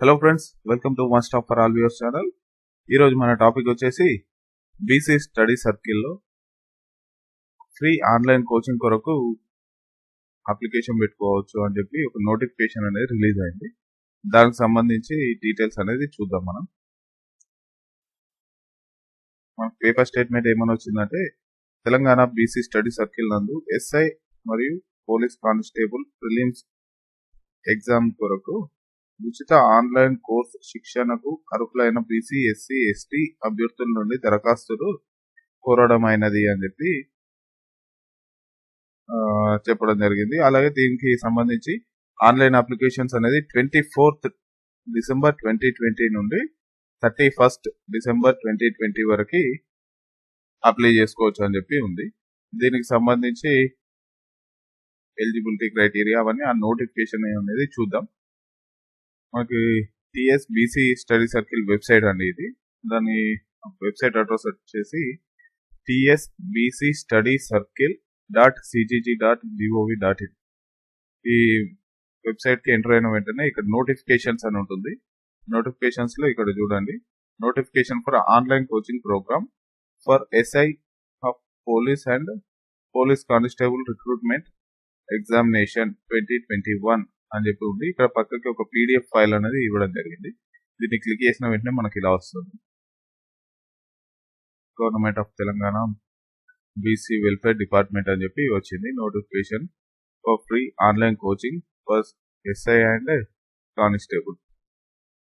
Hello friends, welcome to one stop for all viewers channel. ఈరోజు మన topic వచ్చేసి BC study సర్కిల్లో free online coaching కొరకు application పెట్టుకోవచ్చు అని చెప్పి ఒక నోటిఫికేషన్ అనేది రిలీజ్ అయింది. దానికి సంబంధించి డీటెయిల్స్ అనేది చూద్దాం. మన పేపర్ స్టేట్మెంట్ ఏమని వచ్చిందంటే, తెలంగాణ బీసీ స్టడీ సర్కిల్ నందు ఎస్ఐ మరియు పోలీస్ కానిస్టేబుల్ ప్రిలిమ్స్ ఎగ్జామ్ కొరకు ఉచిత ఆన్లైన్ కోర్సు శిక్షణకు అర్హులైన బీసీ, ఎస్సీ, ఎస్టీ అభ్యర్థుల నుండి దరఖాస్తులు కోరడమైనది అని చెప్పి చెప్పడం జరిగింది. అలాగే దీనికి సంబంధించి ఆన్లైన్ అప్లికేషన్స్ అనేది 24th డిసెంబర్ 2020 నుండి 31st డిసెంబర్ 2020 వరకు అప్లై చేసుకోవచ్చు అని చెప్పి ఉంది. దీనికి సంబంధించి ఎలిజిబిలిటీ క్రైటీరియా అవన్నీ ఆ నోటిఫికేషన్ అనేది చూద్దాం. మనకి TS BC study circle website అండి ఇది. దాని వెబ్సైట్ అడ్రస్ వచ్చేసి tsbcstudysircle.cgg.gov.in. ఈ వెబ్సైట్ కి ఎంటర్ అయిన వెంటనే ఇక్కడ నోటిఫికేషన్స్ అని ఉంటుంది. నోటిఫికేషన్స్ లో ఇక్కడ చూడండి, notification for online coaching programme for SI of police and police constable recruitment examination 2021 అని చెప్పి ఉంది. ఇక్కడ పక్కకి ఒక పీడిఎఫ్ ఫైల్ అనేది ఇవ్వడం జరిగింది. దీన్ని క్లిక్ చేసిన వెంటనే మనకి ఇలా వస్తుంది. Government of Telangana BC welfare department అని చెప్పి వచ్చింది. Notification for free online coaching for SI and constable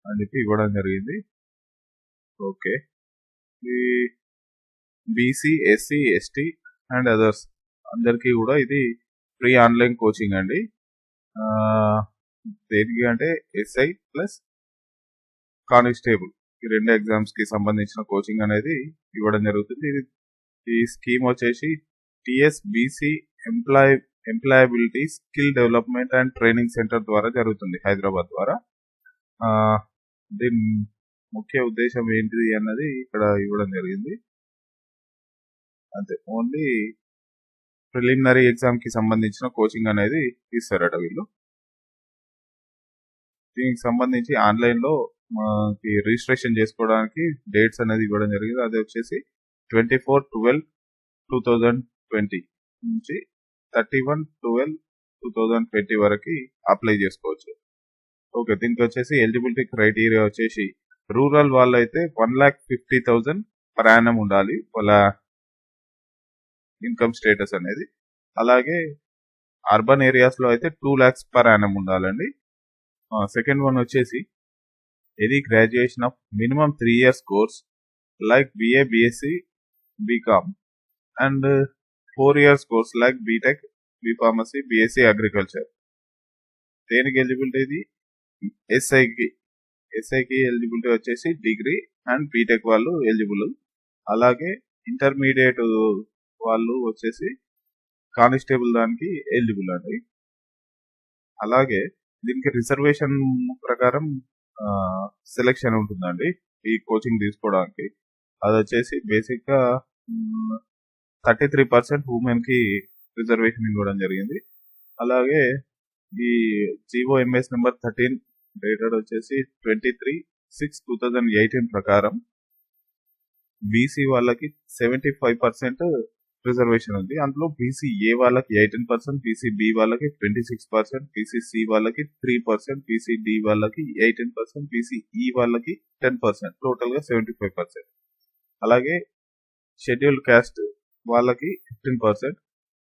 అని చెప్పి ఇవ్వడం జరిగింది. ఓకే, ఈ BC, SC, ST and others అందరికీ కూడా ఇది ఫ్రీ ఆన్లైన్ కోచింగ్ అండి. దేనికి అంటే ఎస్ఐ ప్లస్ కానిస్టేబుల్ ఈ రెండు ఎగ్జామ్స్ కి సంబంధించిన కోచింగ్ అనేది ఇవ్వడం జరుగుతుంది. ఈ స్కీమ్ వచ్చేసి TSBC employability skill development and training centre ద్వారా జరుగుతుంది, హైదరాబాద్ ద్వారా. దీని ముఖ్య ఉద్దేశం ఏంటిది అన్నది ఇక్కడ ఇవ్వడం జరిగింది. అంతే, ఓన్లీ ప్రిలిమినరీ ఎగ్జామ్ కి సంబంధించిన కోచింగ్ అనేది ఇస్తారట వీళ్ళు. దీనికి సంబంధించి ఆన్లైన్ లో మనకి రిజిస్ట్రేషన్ చేసుకోవడానికి డేట్స్ అనేది ఇవ్వడం జరిగింది. అది వచ్చేసి 24/12/2020 నుంచి 31/12/2020 వరకు అప్లై చేసుకోవచ్చు. ఓకే, దీనికి వచ్చేసి ఎలిజిబిలిటీ క్రైటీరియా వచ్చేసి రూరల్ వాళ్ళు అయితే 1,50,000 పర్ యానం ఉండాలి వాళ్ళ ఇన్కమ్ స్టేటస్ అనేది. అలాగే అర్బన్ ఏరియాస్ లో అయితే 2 lakhs పర్ యానం ఉండాలండి. సెకండ్ వన్ వచ్చేసి any graduation of minimum 3 years course like BA, BSc, BCom and 4 years course like BTech, BPharmacy, BSc agriculture. దేనికి ఎలిజిబిలిటీ ఇది? ఎస్ఐకి ఎలిజిబిలిటీ వచ్చేసి డిగ్రీ అండ్ బీటెక్ వాళ్ళు ఎలిజిబుల్. అలాగే ఇంటర్మీడియట్ వాళ్ళు వచ్చేసి కానిస్టేబుల్ దానికి ఎలిజిబుల్ అండి. అలాగే దీనికి రిజర్వేషన్ ప్రకారం సెలెక్షన్ ఉంటుందండి ఈ కోచింగ్ తీసుకోవడానికి. అది వచ్చేసి బేసిక్ గా 33% ఉమెన్ కి రిజర్వేషన్ ఇవ్వడం జరిగింది. అలాగే ఈ GOMS నెంబర్ 13 డేటెడ్ వచ్చేసి 23/6/2018 ప్రకారం బీసీ వాళ్ళకి 75% రిజర్వేషన్ ఉంది. అందులో బీసీఏ వాళ్ళకి 18%, బీసీబీ వాళ్ళకి 26%, బీసీసీ వాళ్ళకి 3%, బీసీడి వాళ్ళకి 18%, బీసీఈ వాళ్ళకి 10%, టోటల్ గా 75%. అలాగే షెడ్యూల్డ్ క్యాస్ట్ వాళ్ళకి 15%,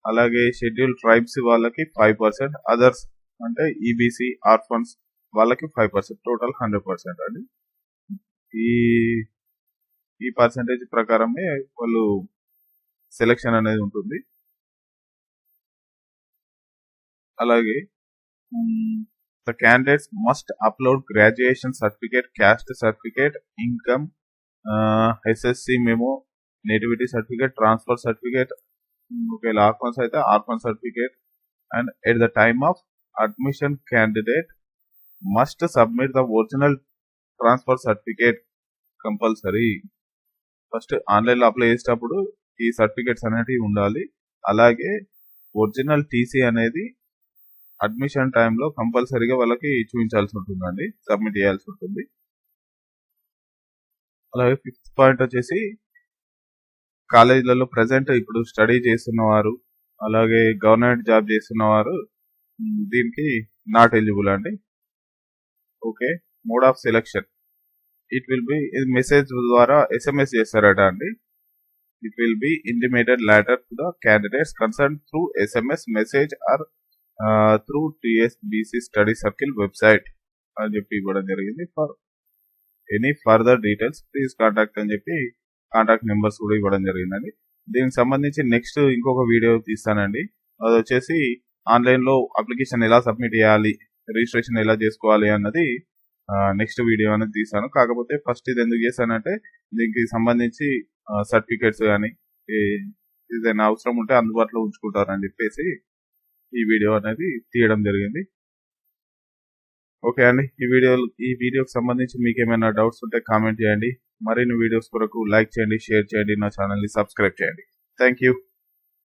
అలాగే షెడ్యూల్డ్ ట్రైబ్స్ వాళ్ళకి 5%, అదర్స్ అంటే ఈబీసీ, ఆర్ఫన్స్ వాళ్ళకి 5%, టోటల్ 100% అండి. ఈ పర్సంటేజ్ ప్రకారమే వాళ్ళు సెలెక్షన్ అనేది ఉంటుంది. అలాగే the candidates must upload graduation certificate, caste certificate, income, SSC memo, nativity certificate, transfer certificate, ఒకవేళ ఆర్ఫన్స్ అయితే orphan certificate. And at the time of admission candidate must submit the original transfer certificate compulsory. First online లో apply చేసేటప్పుడు ఈ certificates అనేవి ఉండాలి. అలాగే original TC అనేది admission టైంలో కంపల్సరీగా వాళ్ళకి చూపించాల్సి ఉంటుందండి, సబ్మిట్ చేయాల్సి ఉంటుంది. అలాగే 5th పాయింట్ వచ్చేసి కాలేజీలలో ప్రజెంట్ ఇప్పుడు స్టడీ చేస్తున్నవారు అలాగే గవర్నమెంట్ జాబ్ చేస్తున్నవారు దీనికి నాట్ ఎలిజిబుల్ అండి. Okay, mode of selection it will be message ద్వారా SMS చేస్తారట అండి. It will be intimated letter to the candidates concern through SMS message or through TSBC study circle website అని చెప్పి ఇవ్వడం జరిగింది. For any further details please contact అని చెప్పి contact numbers కూడా ఇవ్వడం జరిగిందండి. దీనికి సంబంధించి నెక్స్ట్ ఇంకొక వీడియో తీస్తానండి. అది వచ్చేసి ఆన్లైన్లో అప్లికేషన్ ఎలా సబ్మిట్ చేయాలి, రిజిస్ట్రేషన్ ఎలా చేసుకోవాలి అన్నది నెక్స్ట్ వీడియో అనేది తీసాను. కాకపోతే ఫస్ట్ ఇది ఎందుకు చేశానంటే దీనికి సంబంధించి సర్టిఫికేట్స్ కానీ ఏదైనా అవసరం ఉంటే అందుబాటులో ఉంచుకుంటారని చెప్పేసి ఈ వీడియో అనేది తీయడం జరిగింది. ఓకే అండి, ఈ వీడియోకి సంబంధించి మీకు ఏమైనా డౌట్స్ ఉంటే కామెంట్ చేయండి. మరిన్ని వీడియోస్ కొరకు లైక్ చేయండి, షేర్ చేయండి, నా ఛానల్ని సబ్స్క్రైబ్ చేయండి. Thank you.